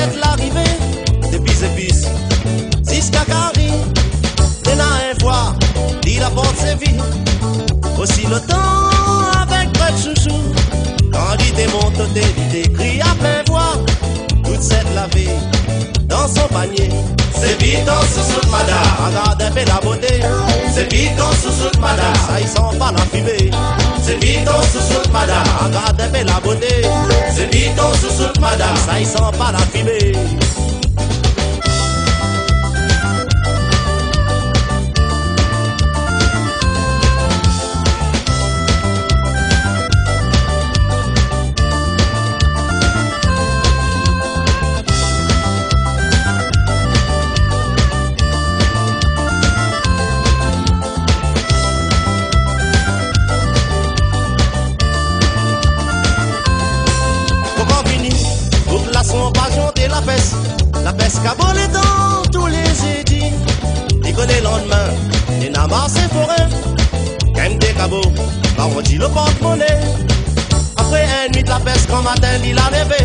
cette l'arrivée, depuis épices, jusqu'à Carrie, les nains voient, dit la porte sévit. Aussi le temps avec près de chouchou, quand il démonte, il décrit à plein voix, toute cette lavée dans son panier. C'est vite en sous-sous madame, regarde un peu la beauté. C'est vite en sous-sous madame, ça y sent pas la fumée. C'est vite en sous-sous madame, regarde un peu la beauté. C'est vite en sous-sous madame, ça y sent pas la fumée. La peste cabole dans tous les édits. Il connaît le lendemain, il n'a marre ses forêts. Quand des cabots, là on dit le porte-monnaie. Après une nuit de la peste, quand matin il a levé.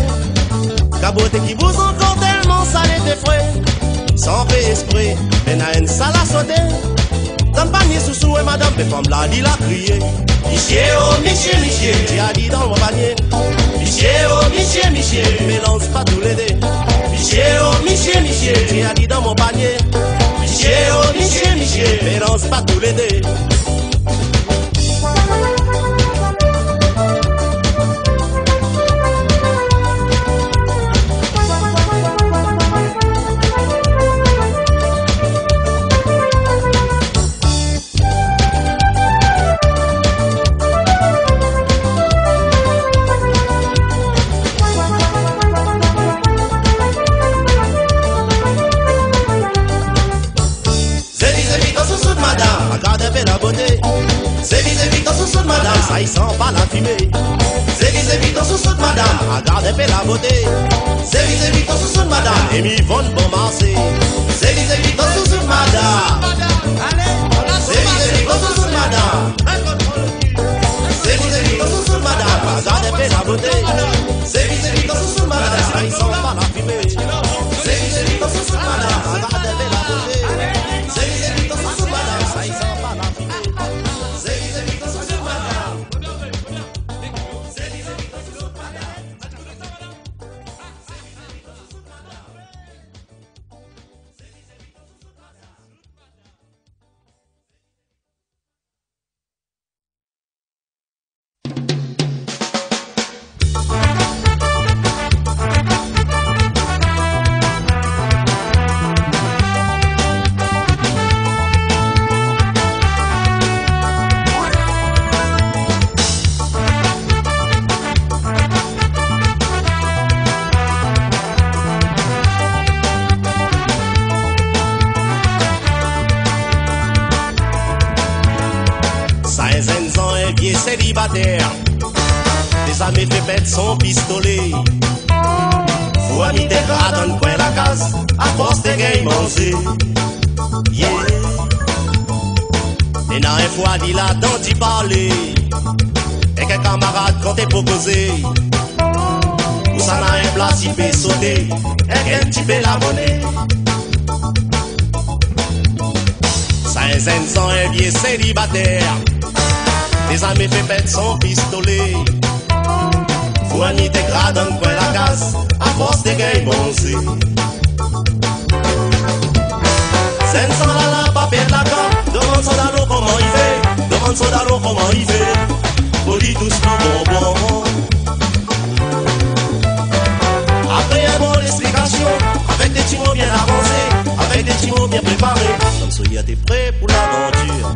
Caboté qui vous encore tellement salé des frais. Sans fait esprit, mais n'a une salle à sauter. Dans le panier sous et madame, les femmes là, il a crié. Michier, oh Michier, Michier, tu as dit dans mon panier. Michier, oh Michier, Michier, mélange pas tous les dés. Michier, oh Michier, Michier, tu as dit dans mon panier. Michier, oh Michier, Michier, mélange pas tous les dés. Ça y sent pas la fumée. C'est vite en sous-sous de madame, regarde un peu la beauté. C'est vite en sous-sous de madame, et mi vont bon marché. C'est vite en sous-sous de madame. C'est vite en sous-sous de madame. C'est vite en sous-sous de madame, regarde un peu la beauté. C'est vite en sous-sous de madame, ça y sent pas la fumée. C'est vite en sous-sous de madame, regarde un peu la beauté. C'est vite en sous-sous de madame, ça y sent pas la fumée. Célibataire, des amis fait pète son pistolet. Faut ami des gras dans le coin la case, à force de gagner manger. Yeah. Et n'a un fois dit là dont d'y parler. Et qu'un camarade quand t'es pour causer. Ou ça n'a un plat qui peut sauter. Et qu'un petit peu la monnaie. Ça un zen sans un vieux célibataire. Les amis fait pète son pistolet. Faut un nid de gras dans le coin la case, à force de gagner bonzé. C'est une la pas perdre la corde. Demande son dalo comment il fait. Demande son dalo comment il fait. Poli tous le bonbon. Après un bon explication, avec des petits mots bien avancés, avec des petits mots bien préparés. Comme soyez t'es prêt pour l'aventure.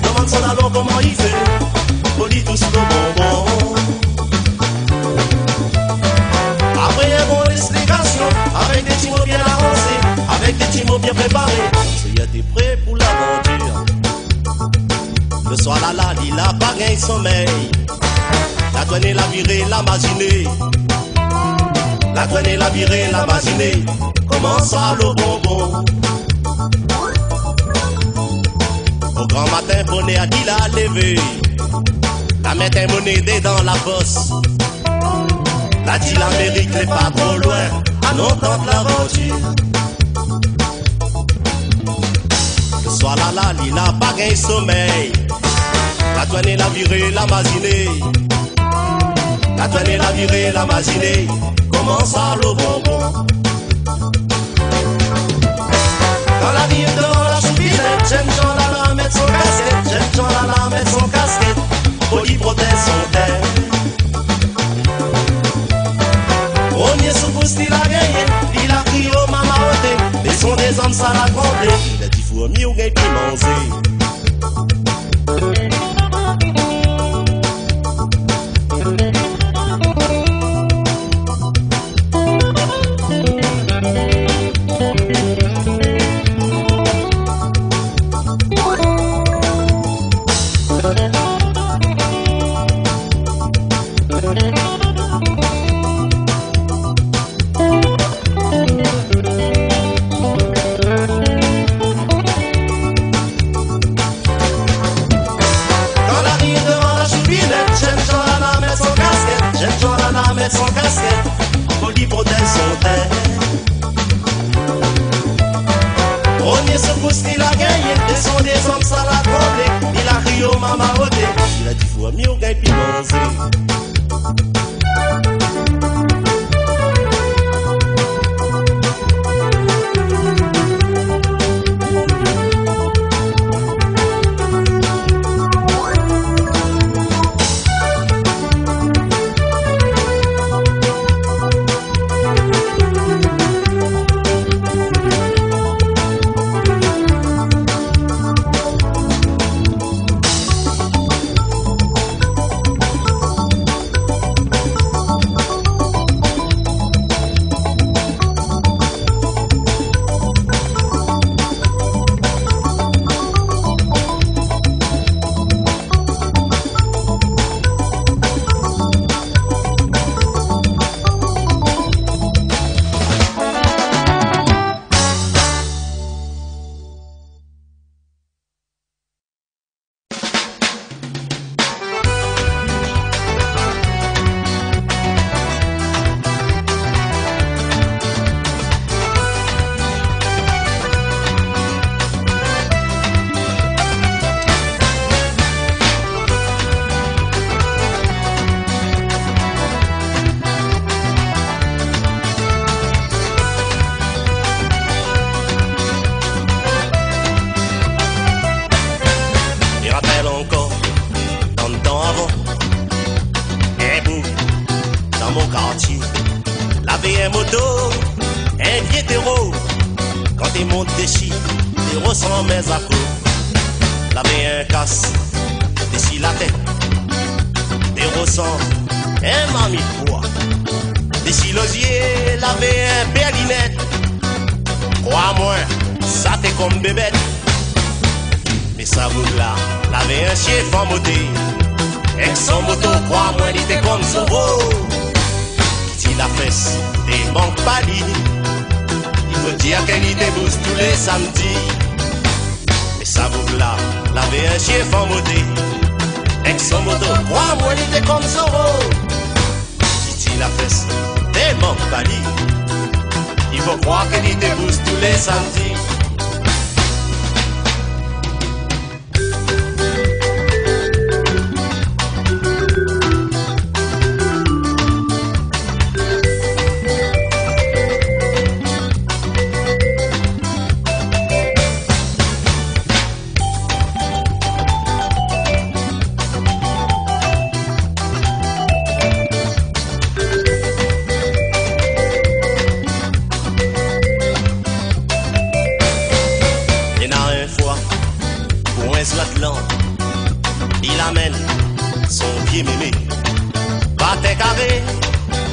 Demande son dalo comment il fait. Poli tous le bonbon. préparé. Si t'es prêt pour l'aventure. Le soir là, il a pas gain sommeil. La douane la virée, la maginée. La douane la virée, la maginée. Comment ça le bonbon? Au grand matin, bonnet a dit la lever. La mettre un monnaie dans la bosse. La dit l'Amérique n'est pas trop loin. À non tente l'aventure. Le soir là, il a pas gain sommeil. La douane la virée, la maginée. La douane la virée, la maginée. Comment ça le bonbon? Dans la ville devant la choupinette, jeune Jean Lala met son casquette. Jeune Jean Lala met son casquette. Poli protège son tête. Premier secours il a gagné. Il a crié au maman ôté. Les sons des hommes ça l'a tremblé. Il a dit faut mieux ou gagne puis manger. Son casquette, poli protège son tête. Premier secousse qu'il a gagné, des sons des hommes ça l'a tremblé. Il a crié au maman ôté. Il a dit faut mieux au gagne puis manger. La VM moto, un vieux terreau. Quand il monte des chiffres, il ressent mes accros. La un casse, déchire la tête. Des ressent un mamie poids. Déchire l'osier, la un berlinette. Crois-moi, ça t'est comme bébête. Mais ça vous là, la un chef en moté. Avec son moto, crois-moi, il était comme son beau. Si la fesse des manques pas dit, il faut dire qu'elle y débousse tous les samedis. Mais ça vous là, l'avait un chef en moté. Avec son moto, crois-moi, il était comme son beau. Si la fesse des manques pas dit, il faut croire qu'elle y débousse tous les samedis. Il amène son pied mémé. Bâtin carré,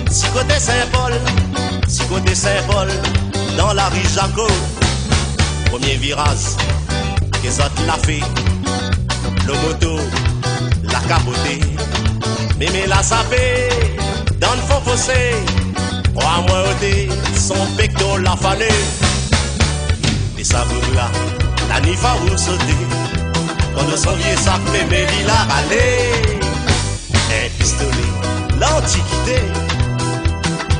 si côté Saint-Paul, si côté Saint-Paul, dans la rue Jaco. Premier virage, que ça l'a fait. Le moto, la capoté. Mémé la sapé, dans le fond fossé. Roi moi ôté, son pecto l'a fané. Et ça vous là, la nifa vous sauté. Quand le son vieux sac, mémé il a râlé. Un pistolet, l'antiquité.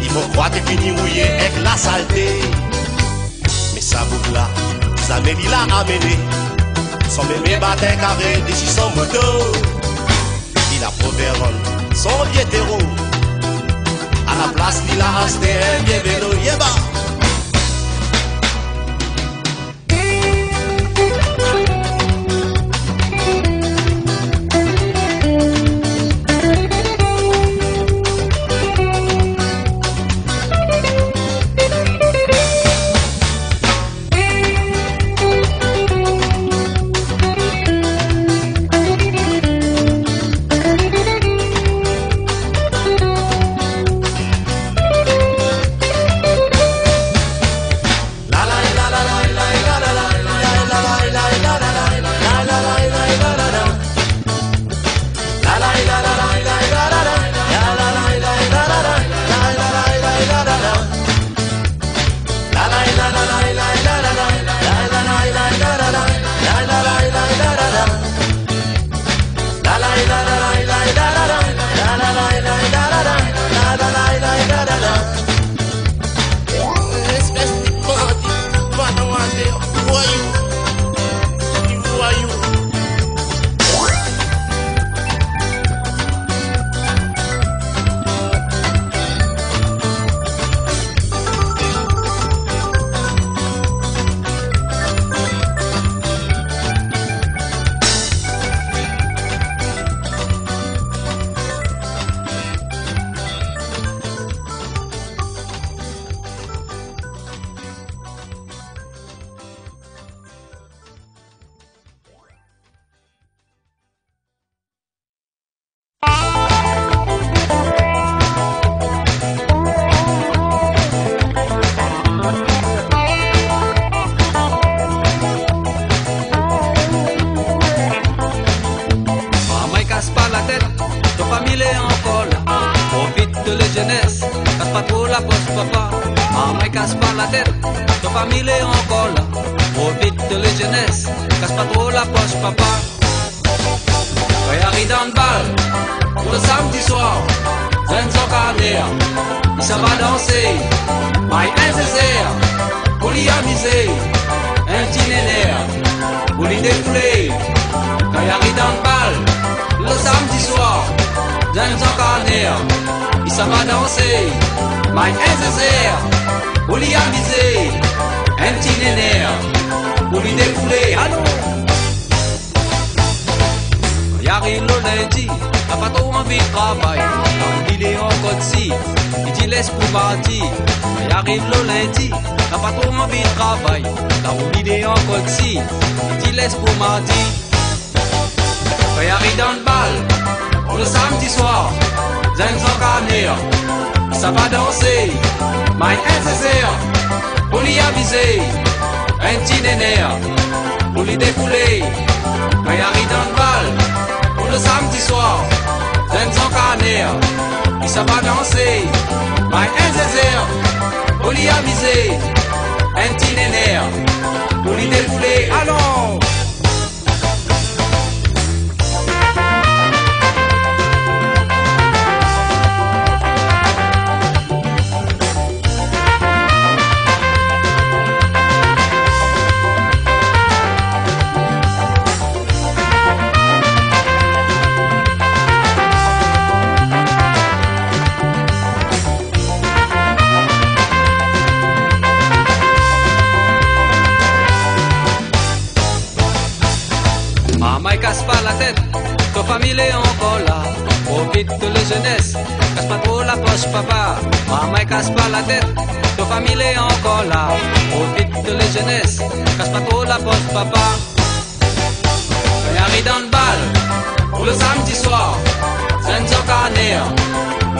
Il faut croire que fini mouillé avec la saleté. Mais ça vous là, ça méli l'a amené. Son mémé battait carré, déçu son moto. Il a proverbe son vieux terreau. À la place, il a acheté un vieux vélo. Yéba!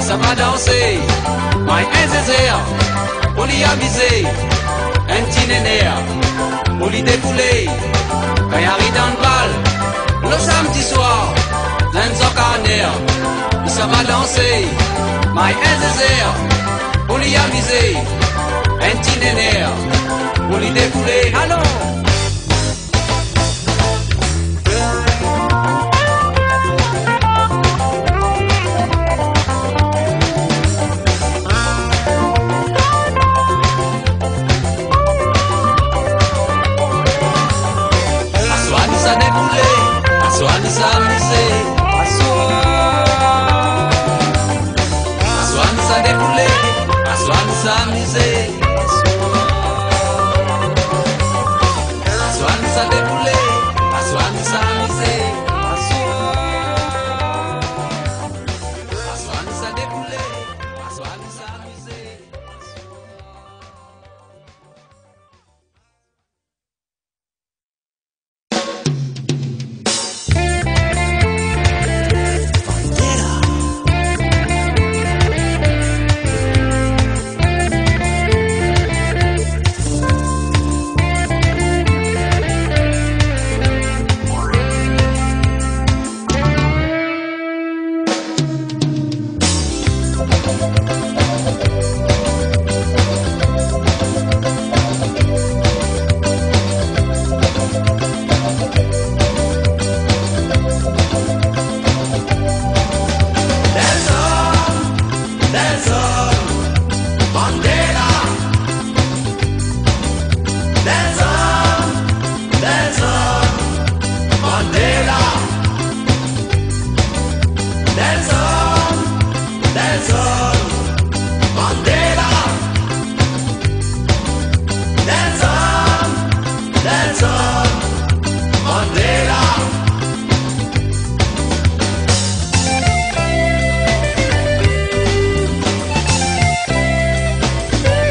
Ça va danser, my ancestors, pour l'y aviser, un petit néné, pour lui défouler. Quand il arrive dans le bal, le samedi soir, dans son carnet, il s'en va danser. My désert, pour lui amuser. Un petit néné, pour lui défouler. Allons!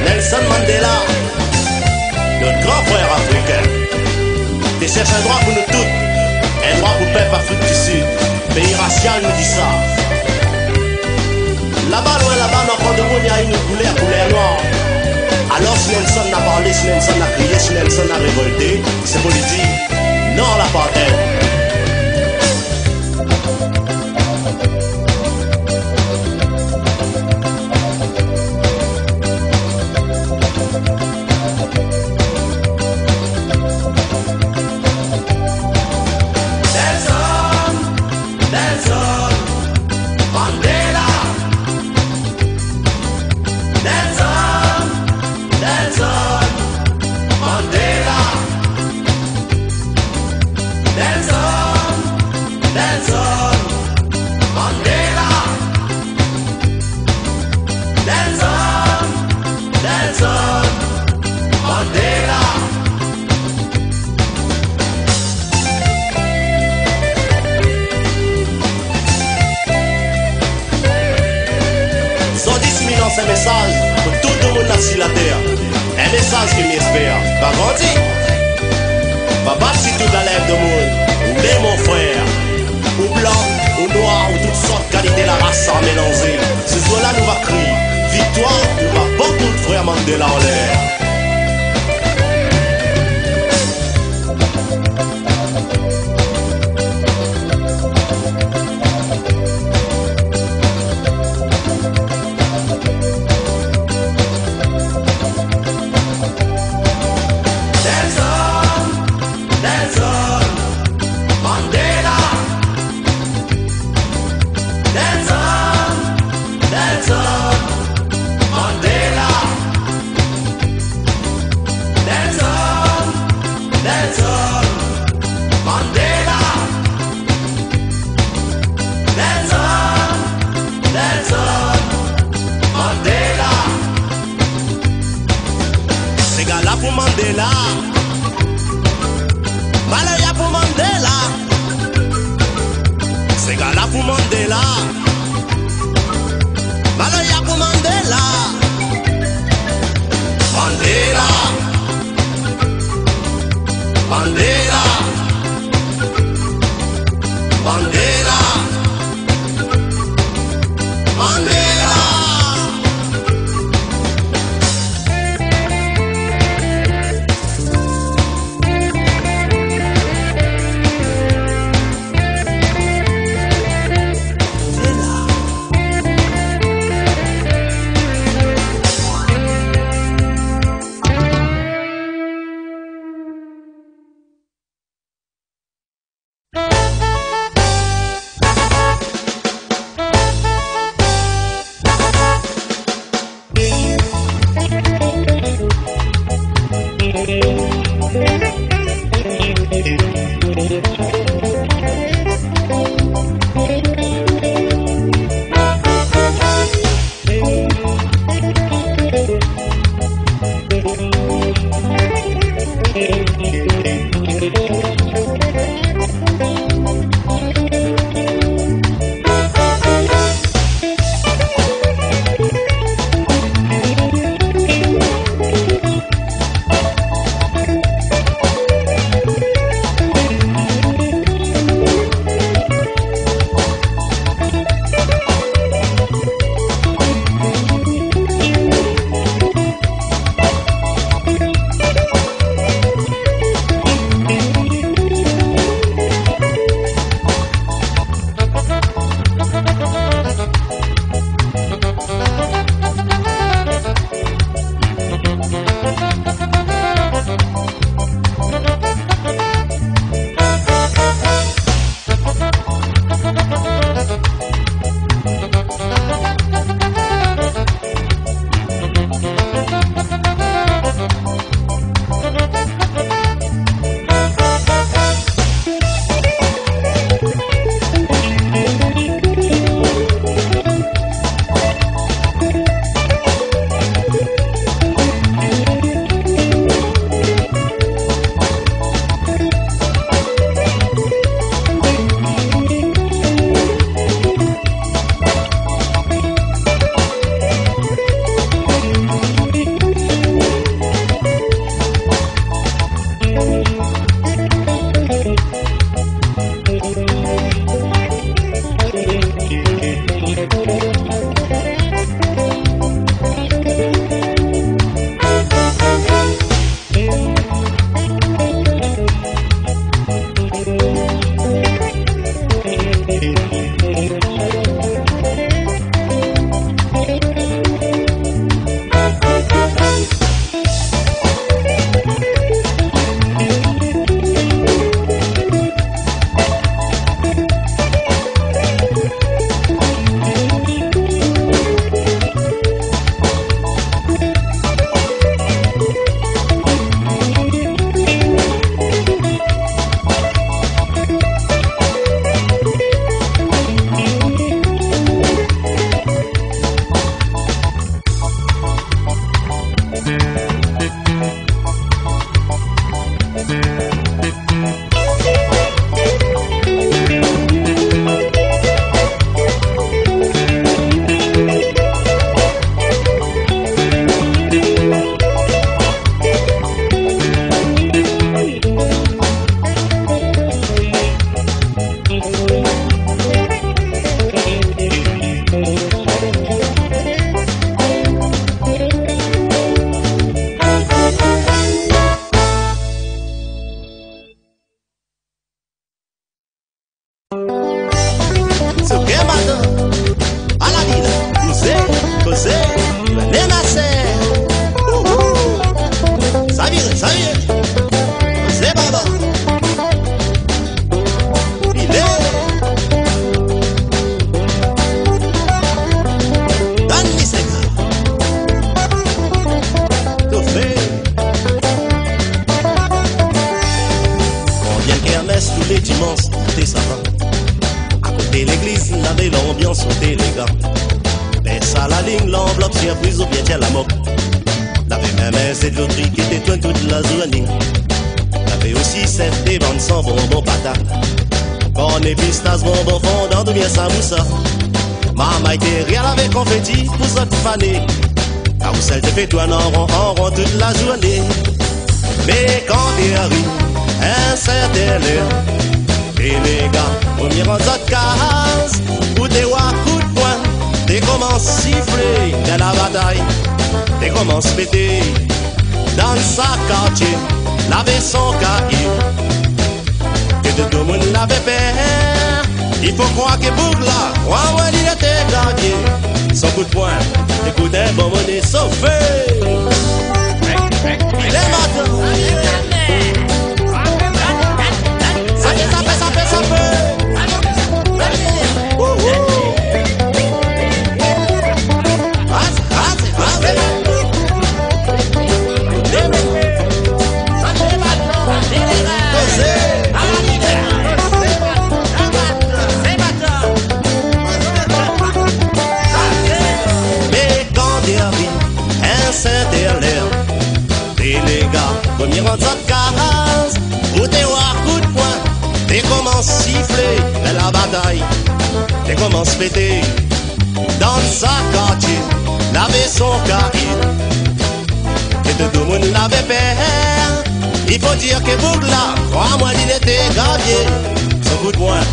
Nelson Mandela, notre grand frère africain, il cherche un droit pour nous tous, un droit pour le peuple Afrique du Sud. Pays racial nous dit ça. Là-bas, loin là-bas, dans le fond de monde, il y a une couleur noire. Alors si Nelson n'a parlé, si Nelson n'a crié, si Nelson n'a révolté, c'est pour lui dire non à l'apartheid. Un message pour tout le monde sur la terre. Un message qui m'espère. Va grandir. Va battre tout à l'air de monde. Ou les mon frère. Ou blanc, ou noir, ou toutes sortes de qualités la race à mélanger. Ce soir-là nous va crier. Victoire, nous va porter notre frère Mandela en l'air. Pour Mandela, Malaya pour Mandela, c'est gars-là pour Mandela, Malaya pour Mandela, Mandela, Mandela, Mandela, Mandela. commence, t'es savant. À côté de l'église, l'avait l'ambiance au élégant. Mais ça la ligne, l'enveloppe surprise ou bien tiens la moque. L'avait même cette loterie qui était toute la journée. L'avait aussi cette des bandes sans bonbon patate. Corne et pistache, bonbon fondant ou bien samoussa. Maman était rien avec confetti pour cette fanée. Carousel te fait toi en rond toute la journée. Mais quand t'es arrivé, un certain l'heure, et les gars, premier en autre case, où t'es ou à coup de poing, t'es commence siffler dans la bataille, t'es commence péter dans sa quartier, laver son cahier, que tout le monde l'avait peur. Il faut croire que Bougla, moi il était gagné. Son coup de poing, écoute un bon monnaie sauvé. Les matins, ça fait. Premier en autre case, où t'es ou à coup de poing, t'es commence siffler dans la bataille, t'es commence péter dans sa quartier, laver son cahier, et tout le monde l'avait peur. Il faut dire que Bougla, crois-moi, il était gagné. Son coup de poing,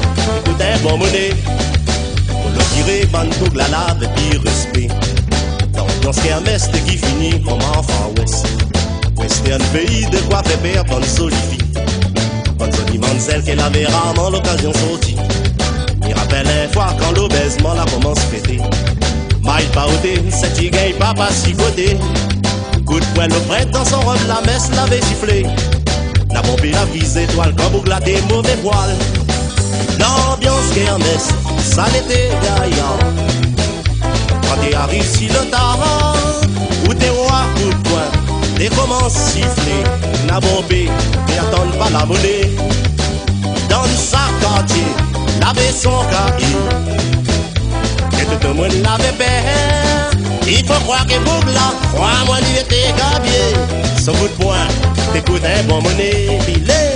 écoute un bon monnaie, pour le tirer, bande Bougla lave puis respect. Dans ce kermesse qui finit comme enfant ouest. Western pays de quoi faire peur, bonne solifie. Bonne Johnny Manzel qu'elle avait rarement l'occasion sortie. Il rappelle une fois quand l'obèsement la commence à péter. Maille pas ôté, cette qui gagne pas si côté. Coup de poing le prêtre dans son robe, la messe l'avait sifflé. La pompée la vise étoile quand Bougla des mauvais poils. L'ambiance kermesse, ça l'était gaillant. Quand t'es arrivé si le temps, où t'es roi coup de poing. T'es commence siffler, n'a bombé, et attendre pas la monnaie. Dans sa quartier, laver son cahier, et tout le monde l'avait peur. Il faut croire que Bougla, crois-moi, il était gabier. Son coup de poing, t'écoutes un bon monnaie, filet.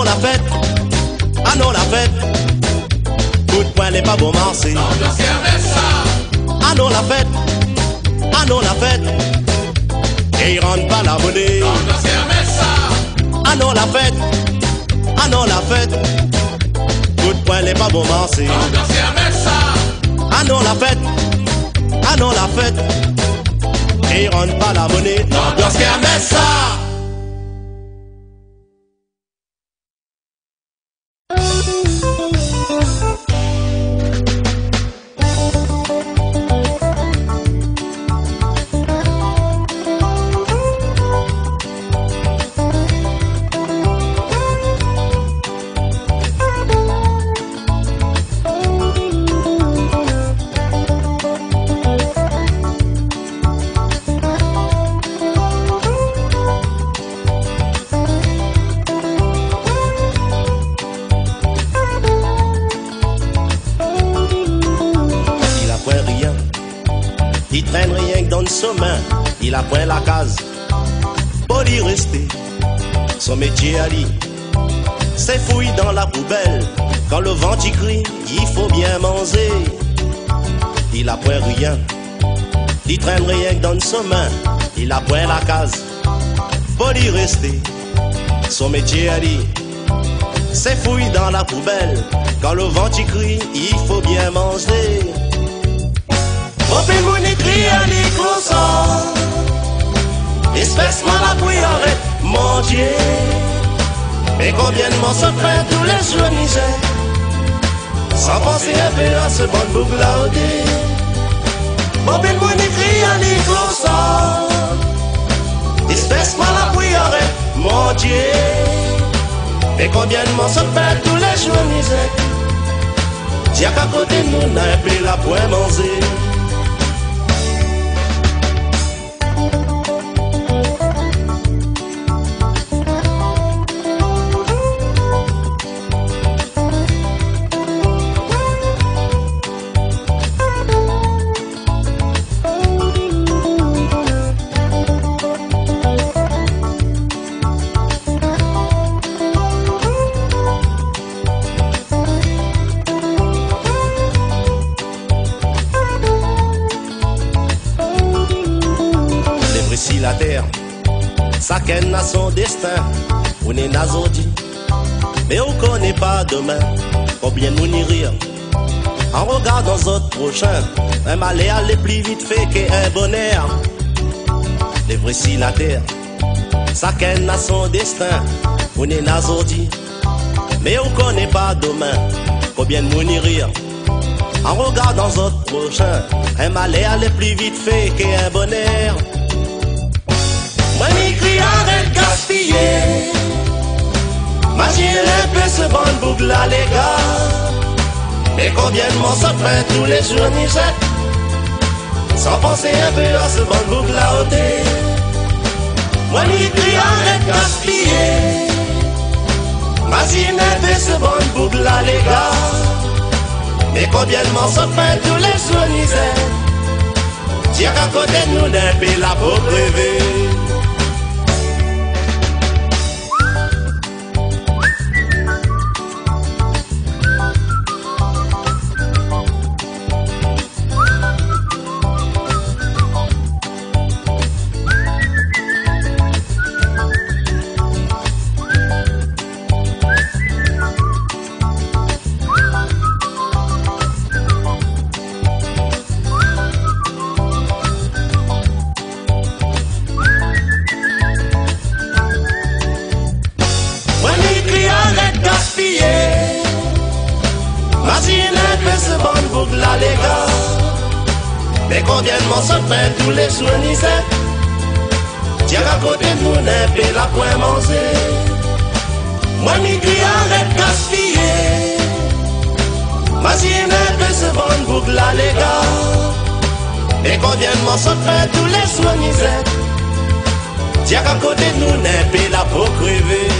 Ça fait. Ah non la fête, coup de poing n'est pas bon marché. Ah non la fête, et il rentre pas la monnaie. Ah non la fête, coup de poing n'est pas bon marché. Ah non la fête, et il rentre pas la monnaie. L'ambiance kermesse ça. Il traîne rien que dans son main, il a point la case. Pour y rester, son métier à lui, c'est fouille dans la poubelle. Quand le vent y crie, il faut bien manger. Il a point rien, il traîne rien que dans son main, il a point la case. Pour y rester, son métier à lui, c'est fouille dans la poubelle. Quand le vent y crie, il faut bien manger. Au fait mon écrit à l'éclosion, espèce-moi la priorette, mon Dieu. Et combien de morceaux de pain tous les jours Niger, sans penser un peu à ce bon boucle là au dé. Bon ben mon écrit à l'éclosion, espèce-moi la prière, mon Dieu. Et combien de morceaux fait tous les jours misère. Tiens qu'à côté de nous n'a pas la poêle manger. La terre, chacun a son destin, on est nazodi, mais on connaît pas demain, combien nous n'y rire. En regardant les autres prochains, un malheur aller plus vite fait qu'un bonheur. Les vrais si la terre, chacun a son destin, on est nazodi, mais on connaît pas demain, combien nous n'y rire. En regardant les autres prochains, un malheur aller plus vite fait qu'un bonheur. Moi m'écris arrête gaspiller. Imagine un peu ce bon boucle là les gars. Et combien de morceaux fait tous les jours ni jette. Sans penser un peu à ce bon boucle là au thé. Moi m'écris arrête gaspiller. Imagine un peu ce bon boucle là les gars. Et combien de morceaux fait tous les jours ni jette. Tiens qu'à côté de nous d'un peu là pour rêver. Imagine un peu ce bon boucle là les gars. Mais combien de morceaux fait tous les jours ni c'est. Tiens à côté de nous n'a pas la point manger. Moi m'y crie arrête gaspiller. Imagine un peu ce bon boucle là les gars. Mais combien de morceaux fait tous les jours ni c'est. Tiens à côté de nous n'a pas la pour crever.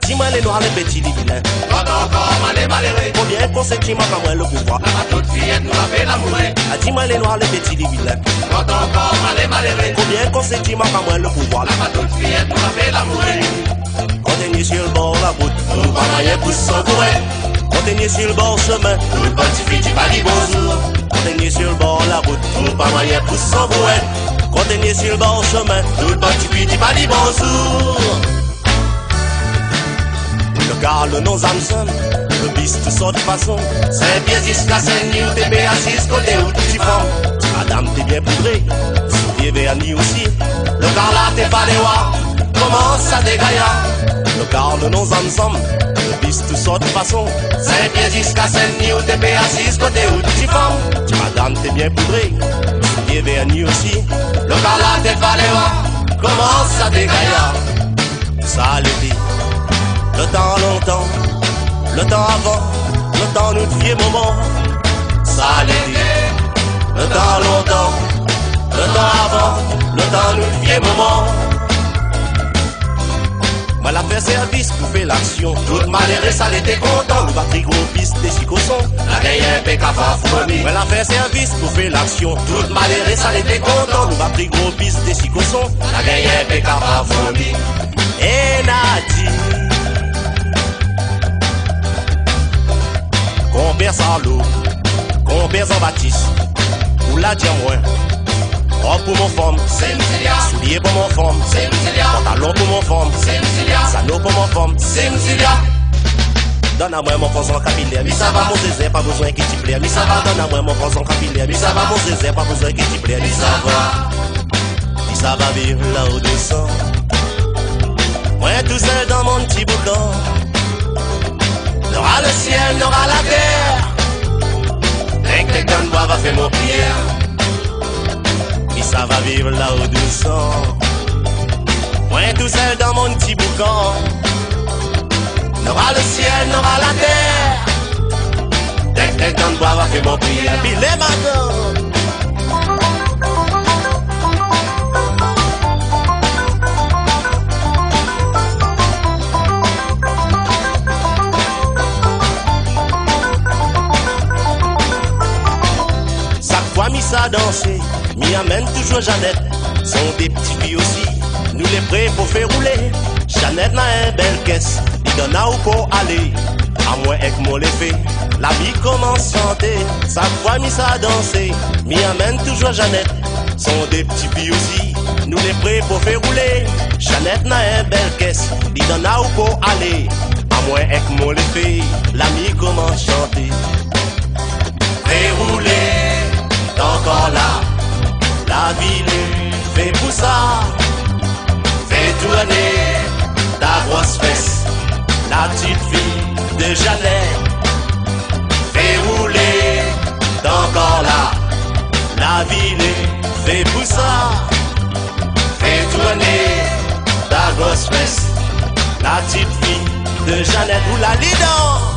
Dis-moi les noirs, les petits, les vilains. Quand encore, les malheureux. Combien consentiments comme moi le pouvoir. La toute fillette nous a fait l'amour. Dis-moi les noirs, les petits, les vilains. Quand encore, les malheureux. Combien consentiments comme moi le pouvoir. La toute fillette nous a fait l'amour. Quand t'es sur le bord la route, nous pas moyen pour s'embourer. Quand t'es sur le bord chemin, tout le petit fille pas dit bonjour. Quand t'es sur le bord la route, nous pas moyen pour s'embourer. Quand t'es sur le bord chemin, tout le petit fille pas dit bonjour. Le gars, le nom Zamson, le bis de sorte façon. C'est bien jusqu'à Saint-Denis où t'es bien assis côté où tu prends. Madame, t'es bien poudrée, soulier vers ni aussi. Le gars là, t'es pas les rois, comment ça dégaille? Le gars, le nom Zamson, le bis de sorte façon. C'est bien jusqu'à Saint-Denis où t'es bien assis côté où tu prends. Madame, t'es bien poudrée, soulier vers ni aussi. Le gars là, t'es pas les rois, comment ça dégaille? Ça le dit. Le temps longtemps, le temps avant, notre vieux moment. Ça l'était, le temps longtemps, le temps avant, le temps notre vieux moment. Moi la fait service pour faire l'action. Tout malheureux ça l'était content. Nous battre gros piste des chicossons. La gagne PK Fafouami. Moi la fait service pour faire l'action. Tout malheureux ça l'était content. Nous battre gros piste des chicossons. La gagne PK Fafouami. Et Nadi Compère sans l'eau, compère sans Baptiste. Ou la dire moins. Robe pour mon femme, c'est Mouzilia. Soulier pour mon femme, c'est Mouzilia. Pantalon pour mon femme, c'est Mouzilia. Sano pour mon femme, c'est Mouzilia. Donne à moi mon façon capillaire, mais ça va mon zézé, pas besoin qu'il t'y plaît. Mais ça va, donne à moi mon façon capillaire, mais ça va mon zézé, pas besoin qu'il t'y plaît. Mais ça va vivre là au descend. Moi tout seul dans mon petit boucan. N'aura le ciel, n'aura la terre. Dès que quelqu'un de bois va faire mon prière. Ça va vivre là au descend. Moi tout seul dans mon petit boucan. N'aura le ciel, n'aura la terre. Dès que quelqu'un de bois va faire mon prière. Puis les matins. Chaque fois mis ça danser. M'y amène toujours Jeannette, sont des petits filles aussi, nous les prêts pour faire rouler. Jeannette n'a un belle caisse, il donne à où pour aller, à moins que moi les fait, la vie commence à chanter, chaque fois m'y ça danser, m'y amène toujours Jeannette, sont des petits filles aussi, nous les prêts pour faire rouler. Jeannette n'a un belle caisse, il donne à où pour aller, à moins que moi les fait, la vie commence à chanter. Fais rouler, t'es encore là. La ville fait pour ça, fais tourner ta grosse fesse, la petite fille de Jeannette. Fais rouler, t'es encore là. La ville fait pour ça, fais tourner ta grosse fesse, la petite fille de Jeannette. Ou la leader.